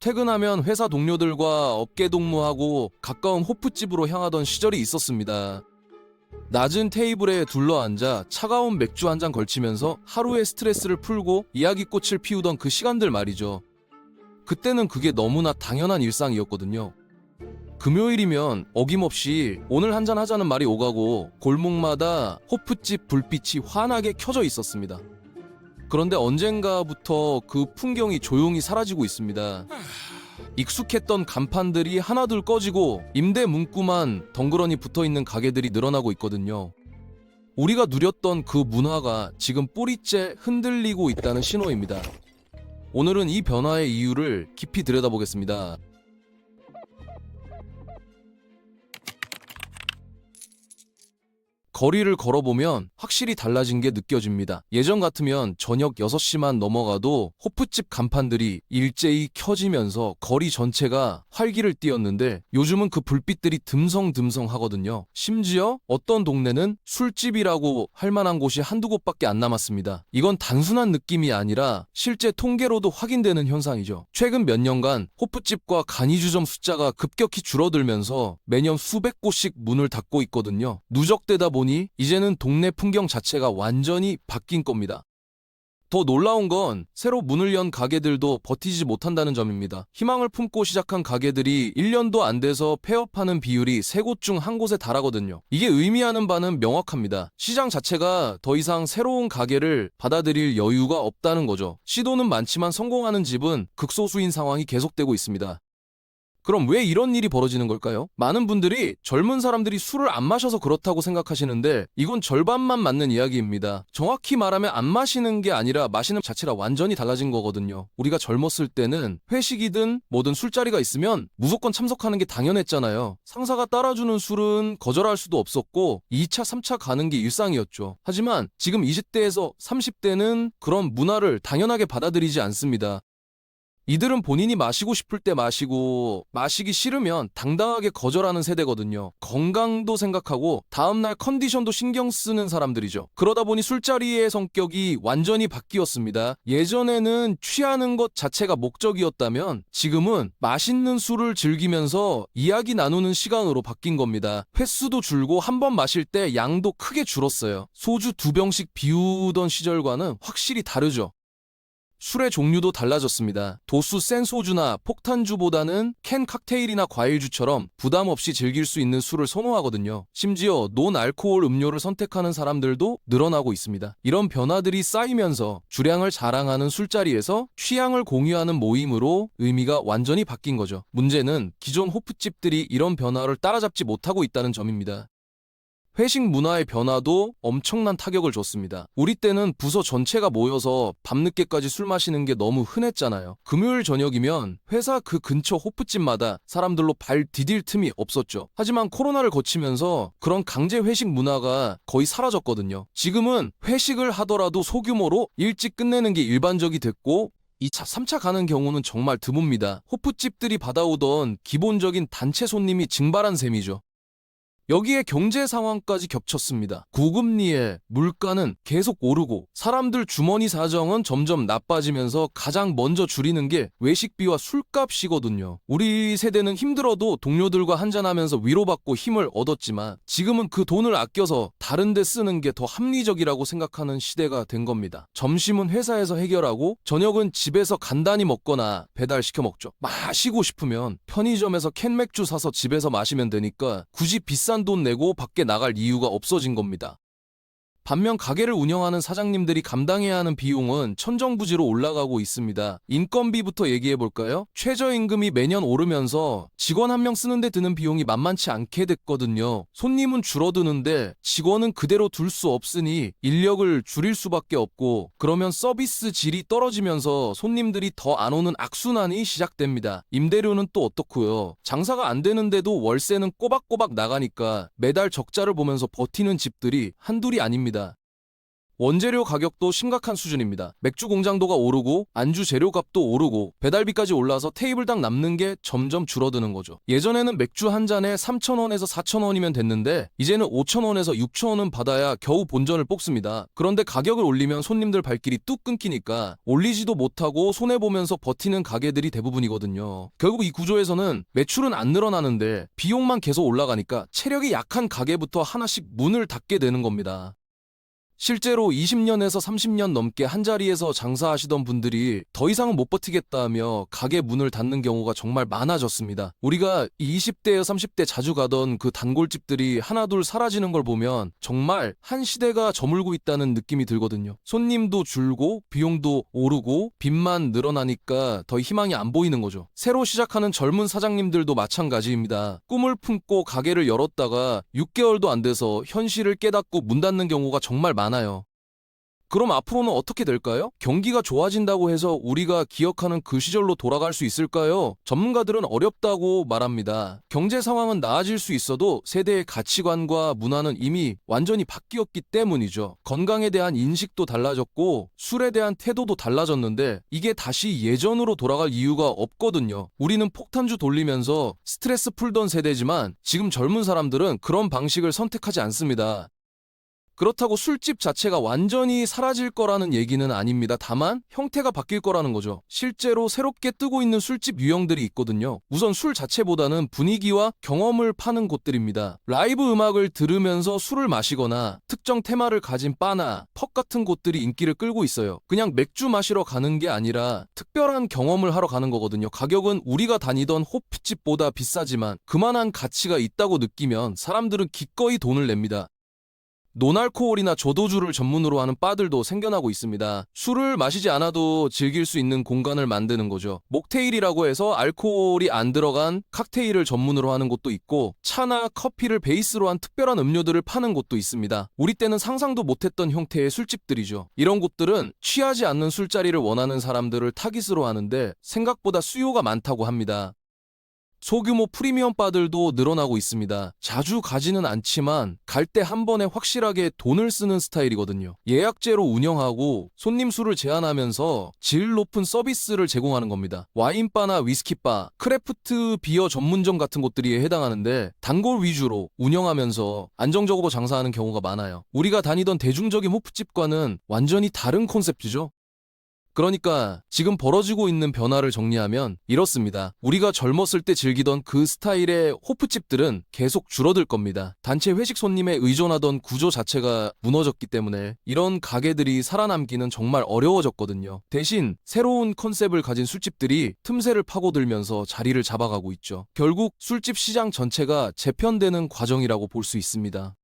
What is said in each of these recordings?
퇴근하면 회사 동료들과 어깨 동무하고 가까운 호프집으로 향하던 시절이 있었습니다. 낮은 테이블에 둘러앉아 차가운 맥주 한 잔 걸치면서 하루의 스트레스를 풀고 이야기꽃을 피우던 그 시간들 말이죠. 그때는 그게 너무나 당연한 일상이었거든요. 금요일이면 어김없이 오늘 한잔 하자는 말이 오가고 골목마다 호프집 불빛이 환하게 켜져 있었습니다. 그런데 언젠가부터 그 풍경이 조용히 사라지고 있습니다. 익숙했던 간판들이 하나둘 꺼지고 임대 문구만 덩그러니 붙어있는 가게들이 늘어나고 있거든요. 우리가 누렸던 그 문화가 지금 뿌리째 흔들리고 있다는 신호입니다. 오늘은 이 변화의 이유를 깊이 들여다보겠습니다. 거리를 걸어보면 확실히 달라진 게 느껴집니다. 예전 같으면 저녁 6시만 넘어가도 호프집 간판들이 일제히 켜지면서 거리 전체가 활기를 띠었는데 요즘은 그 불빛들이 듬성듬성 하거든요. 심지어 어떤 동네는 술집이라고 할 만한 곳이 한두 곳밖에 안 남았습니다. 이건 단순한 느낌이 아니라 실제 통계로도 확인되는 현상이죠. 최근 몇 년간 호프집과 간이주점 숫자가 급격히 줄어들면서 매년 수백 곳씩 문을 닫고 있거든요. 누적되다 보니 이제는 동네 풍경 자체가 완전히 바뀐 겁니다. 더 놀라운 건 새로 문을 연 가게들도 버티지 못한다는 점입니다. 희망을 품고 시작한 가게들이 1년도 안 돼서 폐업하는 비율이 3곳 중 1곳에 달하거든요. 이게 의미하는 바는 명확합니다. 시장 자체가 더 이상 새로운 가게를 받아들일 여유가 없다는 거죠. 시도는 많지만 성공하는 집은 극소수인 상황이 계속되고 있습니다. 그럼 왜 이런 일이 벌어지는 걸까요? 많은 분들이 젊은 사람들이 술을 안 마셔서 그렇다고 생각하시는데 이건 절반만 맞는 이야기입니다. 정확히 말하면 안 마시는 게 아니라 마시는 자체가 완전히 달라진 거거든요. 우리가 젊었을 때는 회식이든 뭐든 술자리가 있으면 무조건 참석하는 게 당연했잖아요. 상사가 따라주는 술은 거절할 수도 없었고 2차, 3차 가는 게 일상이었죠. 하지만 지금 20대에서 30대는 그런 문화를 당연하게 받아들이지 않습니다. 이들은 본인이 마시고 싶을 때 마시고 마시기 싫으면 당당하게 거절하는 세대거든요. 건강도 생각하고 다음날 컨디션도 신경 쓰는 사람들이죠. 그러다 보니 술자리의 성격이 완전히 바뀌었습니다. 예전에는 취하는 것 자체가 목적이었다면 지금은 맛있는 술을 즐기면서 이야기 나누는 시간으로 바뀐 겁니다. 횟수도 줄고 한 번 마실 때 양도 크게 줄었어요. 소주 2병씩 비우던 시절과는 확실히 다르죠. 술의 종류도 달라졌습니다. 도수 센 소주나 폭탄주보다는 캔 칵테일이나 과일주처럼 부담 없이 즐길 수 있는 술을 선호하거든요. 심지어 논알코올 음료를 선택하는 사람들도 늘어나고 있습니다. 이런 변화들이 쌓이면서 주량을 자랑하는 술자리에서 취향을 공유하는 모임으로 의미가 완전히 바뀐 거죠. 문제는 기존 호프집들이 이런 변화를 따라잡지 못하고 있다는 점입니다. 회식 문화의 변화도 엄청난 타격을 줬습니다. 우리 때는 부서 전체가 모여서 밤늦게까지 술 마시는 게 너무 흔했잖아요. 금요일 저녁이면 회사 그 근처 호프집마다 사람들로 발 디딜 틈이 없었죠. 하지만 코로나를 거치면서 그런 강제 회식 문화가 거의 사라졌거든요. 지금은 회식을 하더라도 소규모로 일찍 끝내는 게 일반적이 됐고 2차, 3차 가는 경우는 정말 드뭅니다. 호프집들이 받아오던 기본적인 단체 손님이 증발한 셈이죠. 여기에 경제 상황까지 겹쳤습니다. 고금리에 물가는 계속 오르고 사람들 주머니 사정은 점점 나빠지면서 가장 먼저 줄이는 게 외식비와 술값이거든요. 우리 세대는 힘들어도 동료들과 한잔하면서 위로받고 힘을 얻었지만 지금은 그 돈을 아껴서 다른 데 쓰는 게 더 합리적이라고 생각하는 시대가 된 겁니다. 점심은 회사에서 해결하고 저녁은 집에서 간단히 먹거나 배달시켜 먹죠. 마시고 싶으면 편의점에서 캔 맥주 사서 집에서 마시면 되니까 굳이 비싼 돈 내고 밖에 나갈 이유가 없어진 겁니다. 반면 가게를 운영하는 사장님들이 감당해야 하는 비용은 천정부지로 올라가고 있습니다. 인건비부터 얘기해볼까요? 최저임금이 매년 오르면서 직원 한 명 쓰는데 드는 비용이 만만치 않게 됐거든요. 손님은 줄어드는데 직원은 그대로 둘 수 없으니 인력을 줄일 수밖에 없고 그러면 서비스 질이 떨어지면서 손님들이 더 안 오는 악순환이 시작됩니다. 임대료는 또 어떻고요? 장사가 안 되는데도 월세는 꼬박꼬박 나가니까 매달 적자를 보면서 버티는 집들이 한둘이 아닙니다. 원재료 가격도 심각한 수준입니다. 맥주 공장도가 오르고 안주 재료값도 오르고 배달비까지 올라서 테이블당 남는 게 점점 줄어드는 거죠. 예전에는 맥주 한 잔에 3,000원에서 4,000원이면 됐는데 이제는 5,000원에서 6,000원은 받아야 겨우 본전을 뽑습니다. 그런데 가격을 올리면 손님들 발길이 뚝 끊기니까 올리지도 못하고 손해보면서 버티는 가게들이 대부분이거든요. 결국 이 구조에서는 매출은 안 늘어나는데 비용만 계속 올라가니까 체력이 약한 가게부터 하나씩 문을 닫게 되는 겁니다. 실제로 20년에서 30년 넘게 한자리에서 장사하시던 분들이 더 이상은 못 버티겠다며 가게 문을 닫는 경우가 정말 많아졌습니다. 우리가 20대에서 30대 자주 가던 그 단골집들이 하나둘 사라지는 걸 보면 정말 한 시대가 저물고 있다는 느낌이 들거든요. 손님도 줄고 비용도 오르고 빚만 늘어나니까 더 희망이 안 보이는 거죠. 새로 시작하는 젊은 사장님들도 마찬가지입니다. 꿈을 품고 가게를 열었다가 6개월도 안 돼서 현실을 깨닫고 문 닫는 경우가 정말 많아요. 그럼 앞으로는 어떻게 될까요? 경기가 좋아진다고 해서 우리가 기억하는 그 시절로 돌아갈 수 있을까요? 전문가들은 어렵다고 말합니다. 경제 상황은 나아질 수 있어도 세대의 가치관과 문화는 이미 완전히 바뀌었기 때문이죠. 건강에 대한 인식도 달라졌고 술에 대한 태도도 달라졌는데 이게 다시 예전으로 돌아갈 이유가 없거든요. 우리는 폭탄주 돌리면서 스트레스 풀던 세대지만 지금 젊은 사람들은 그런 방식을 선택하지 않습니다. 그렇다고 술집 자체가 완전히 사라질 거라는 얘기는 아닙니다. 다만 형태가 바뀔 거라는 거죠. 실제로 새롭게 뜨고 있는 술집 유형들이 있거든요. 우선 술 자체보다는 분위기와 경험을 파는 곳들입니다. 라이브 음악을 들으면서 술을 마시거나 특정 테마를 가진 바나 펍 같은 곳들이 인기를 끌고 있어요. 그냥 맥주 마시러 가는 게 아니라 특별한 경험을 하러 가는 거거든요. 가격은 우리가 다니던 호프집보다 비싸지만 그만한 가치가 있다고 느끼면 사람들은 기꺼이 돈을 냅니다. 노알코올이나 저도주를 전문으로 하는 바들도 생겨나고 있습니다. 술을 마시지 않아도 즐길 수 있는 공간을 만드는 거죠. 목테일이라고 해서 알코올이 안 들어간 칵테일을 전문으로 하는 곳도 있고 차나 커피를 베이스로 한 특별한 음료들을 파는 곳도 있습니다. 우리 때는 상상도 못했던 형태의 술집들이죠. 이런 곳들은 취하지 않는 술자리를 원하는 사람들을 타깃으로 하는데 생각보다 수요가 많다고 합니다. 소규모 프리미엄 바들도 늘어나고 있습니다. 자주 가지는 않지만 갈 때 한 번에 확실하게 돈을 쓰는 스타일이거든요. 예약제로 운영하고 손님 수를 제한하면서 질 높은 서비스를 제공하는 겁니다. 와인바나 위스키바, 크래프트 비어 전문점 같은 곳들이 해당하는데 단골 위주로 운영하면서 안정적으로 장사하는 경우가 많아요. 우리가 다니던 대중적인 호프집과는 완전히 다른 콘셉트죠. 그러니까 지금 벌어지고 있는 변화를 정리하면 이렇습니다. 우리가 젊었을 때 즐기던 그 스타일의 호프집들은 계속 줄어들 겁니다. 단체 회식 손님에 의존하던 구조 자체가 무너졌기 때문에 이런 가게들이 살아남기는 정말 어려워졌거든요. 대신 새로운 컨셉을 가진 술집들이 틈새를 파고들면서 자리를 잡아가고 있죠. 결국 술집 시장 전체가 재편되는 과정이라고 볼 수 있습니다.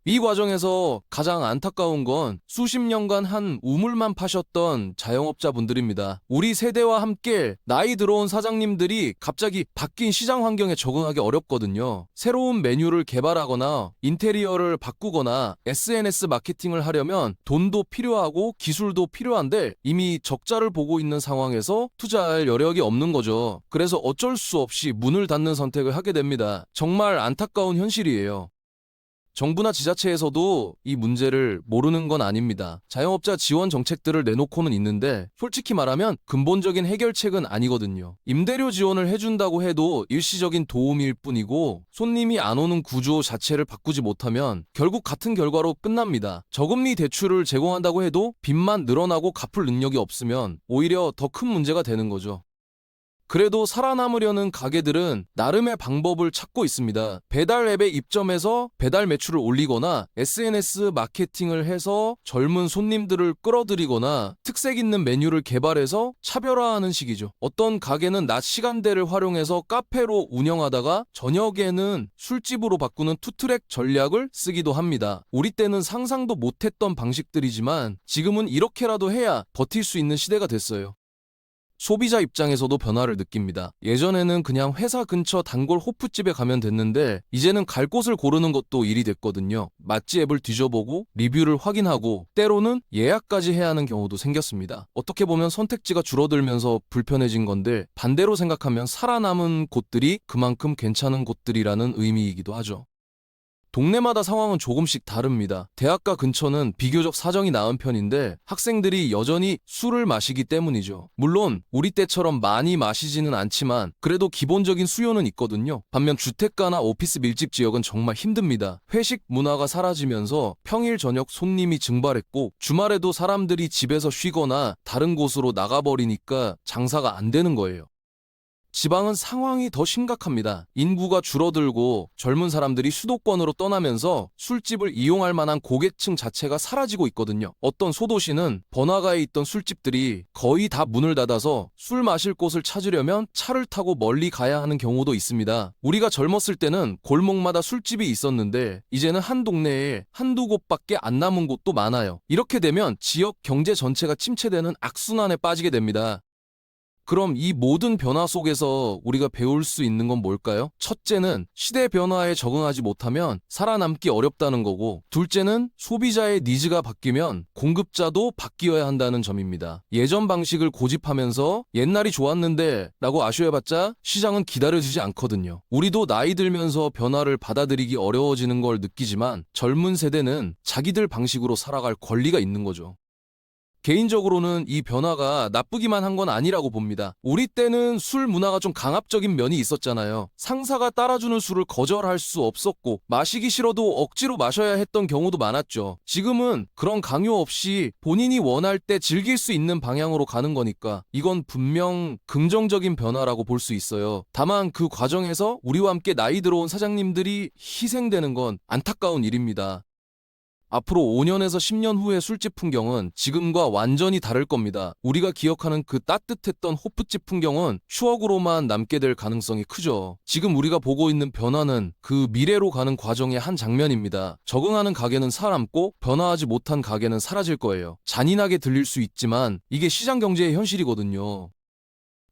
이 과정에서 가장 안타까운 건 수십 년간 한 우물만 파셨던 자영업자분들입니다. 우리 세대와 함께 나이 들어온 사장님들이 갑자기 바뀐 시장 환경에 적응하기 어렵거든요. 새로운 메뉴를 개발하거나 인테리어를 바꾸거나 SNS 마케팅을 하려면 돈도 필요하고 기술도 필요한데 이미 적자를 보고 있는 상황에서 투자할 여력이 없는 거죠. 그래서 어쩔 수 없이 문을 닫는 선택을 하게 됩니다. 정말 안타까운 현실이에요. 정부나 지자체에서도 이 문제를 모르는 건 아닙니다. 자영업자 지원 정책들을 내놓고는 있는데 솔직히 말하면 근본적인 해결책은 아니거든요. 임대료 지원을 해준다고 해도 일시적인 도움일 뿐이고 손님이 안 오는 구조 자체를 바꾸지 못하면 결국 같은 결과로 끝납니다. 저금리 대출을 제공한다고 해도 빚만 늘어나고 갚을 능력이 없으면 오히려 더 큰 문제가 되는 거죠. 그래도 살아남으려는 가게들은 나름의 방법을 찾고 있습니다. 배달 앱에 입점해서 배달 매출을 올리거나 SNS 마케팅을 해서 젊은 손님들을 끌어들이거나 특색 있는 메뉴를 개발해서 차별화하는 식이죠. 어떤 가게는 낮 시간대를 활용해서 카페로 운영하다가 저녁에는 술집으로 바꾸는 투트랙 전략을 쓰기도 합니다. 우리 때는 상상도 못했던 방식들이지만 지금은 이렇게라도 해야 버틸 수 있는 시대가 됐어요. 소비자 입장에서도 변화를 느낍니다. 예전에는 그냥 회사 근처 단골 호프집에 가면 됐는데 이제는 갈 곳을 고르는 것도 일이 됐거든요. 맛집 앱을 뒤져보고 리뷰를 확인하고 때로는 예약까지 해야 하는 경우도 생겼습니다. 어떻게 보면 선택지가 줄어들면서 불편해진 건데 반대로 생각하면 살아남은 곳들이 그만큼 괜찮은 곳들이라는 의미이기도 하죠. 동네마다 상황은 조금씩 다릅니다. 대학가 근처는 비교적 사정이 나은 편인데 학생들이 여전히 술을 마시기 때문이죠. 물론 우리 때처럼 많이 마시지는 않지만 그래도 기본적인 수요는 있거든요. 반면 주택가나 오피스 밀집 지역은 정말 힘듭니다. 회식 문화가 사라지면서 평일 저녁 손님이 증발했고 주말에도 사람들이 집에서 쉬거나 다른 곳으로 나가버리니까 장사가 안 되는 거예요. 지방은 상황이 더 심각합니다. 인구가 줄어들고 젊은 사람들이 수도권으로 떠나면서 술집을 이용할 만한 고객층 자체가 사라지고 있거든요. 어떤 소도시는 번화가에 있던 술집들이 거의 다 문을 닫아서 술 마실 곳을 찾으려면 차를 타고 멀리 가야 하는 경우도 있습니다. 우리가 젊었을 때는 골목마다 술집이 있었는데 이제는 한 동네에 한두 곳밖에 안 남은 곳도 많아요. 이렇게 되면 지역 경제 전체가 침체되는 악순환에 빠지게 됩니다. 그럼 이 모든 변화 속에서 우리가 배울 수 있는 건 뭘까요? 첫째는 시대 변화에 적응하지 못하면 살아남기 어렵다는 거고, 둘째는 소비자의 니즈가 바뀌면 공급자도 바뀌어야 한다는 점입니다. 예전 방식을 고집하면서 옛날이 좋았는데 라고 아쉬워해봤자 시장은 기다려주지 않거든요. 우리도 나이 들면서 변화를 받아들이기 어려워지는 걸 느끼지만 젊은 세대는 자기들 방식으로 살아갈 권리가 있는 거죠. 개인적으로는 이 변화가 나쁘기만 한 건 아니라고 봅니다. 우리 때는 술 문화가 좀 강압적인 면이 있었잖아요. 상사가 따라주는 술을 거절할 수 없었고 마시기 싫어도 억지로 마셔야 했던 경우도 많았죠. 지금은 그런 강요 없이 본인이 원할 때 즐길 수 있는 방향으로 가는 거니까 이건 분명 긍정적인 변화라고 볼 수 있어요. 다만 그 과정에서 우리와 함께 나이 들어온 사장님들이 희생되는 건 안타까운 일입니다. 앞으로 5년에서 10년 후의 술집 풍경은 지금과 완전히 다를 겁니다. 우리가 기억하는 그 따뜻했던 호프집 풍경은 추억으로만 남게 될 가능성이 크죠. 지금 우리가 보고 있는 변화는 그 미래로 가는 과정의 한 장면입니다. 적응하는 가게는 살아남고 변화하지 못한 가게는 사라질 거예요. 잔인하게 들릴 수 있지만 이게 시장 경제의 현실이거든요.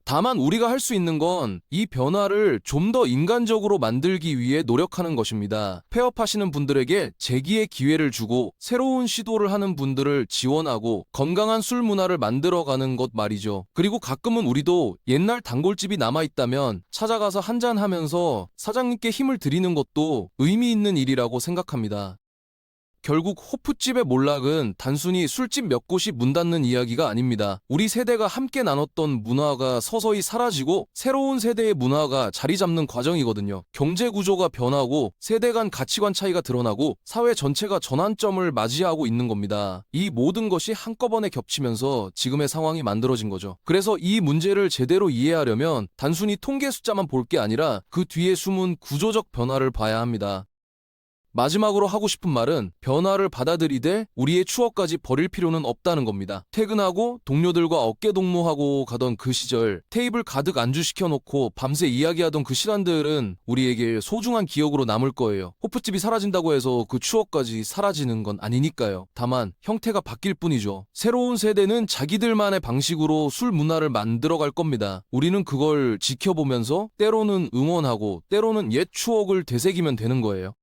다만 우리가 할 수 있는 건 이 변화를 좀 더 인간적으로 만들기 위해 노력하는 것입니다. 폐업하시는 분들에게 재기의 기회를 주고 새로운 시도를 하는 분들을 지원하고 건강한 술 문화를 만들어가는 것 말이죠. 그리고 가끔은 우리도 옛날 단골집이 남아있다면 찾아가서 한잔하면서 사장님께 힘을 드리는 것도 의미 있는 일이라고 생각합니다. 결국 호프집의 몰락은 단순히 술집 몇 곳이 문 닫는 이야기가 아닙니다. 우리 세대가 함께 나눴던 문화가 서서히 사라지고 새로운 세대의 문화가 자리 잡는 과정이거든요. 경제 구조가 변하고 세대 간 가치관 차이가 드러나고 사회 전체가 전환점을 맞이하고 있는 겁니다. 이 모든 것이 한꺼번에 겹치면서 지금의 상황이 만들어진 거죠. 그래서 이 문제를 제대로 이해하려면 단순히 통계 숫자만 볼 게 아니라 그 뒤에 숨은 구조적 변화를 봐야 합니다. 마지막으로 하고 싶은 말은 변화를 받아들이되 우리의 추억까지 버릴 필요는 없다는 겁니다. 퇴근하고 동료들과 어깨동무하고 가던 그 시절, 테이블 가득 안주 시켜놓고 밤새 이야기하던 그 시간들은 우리에게 소중한 기억으로 남을 거예요. 호프집이 사라진다고 해서 그 추억까지 사라지는 건 아니니까요. 다만 형태가 바뀔 뿐이죠. 새로운 세대는 자기들만의 방식으로 술 문화를 만들어갈 겁니다. 우리는 그걸 지켜보면서 때로는 응원하고 때로는 옛 추억을 되새기면 되는 거예요.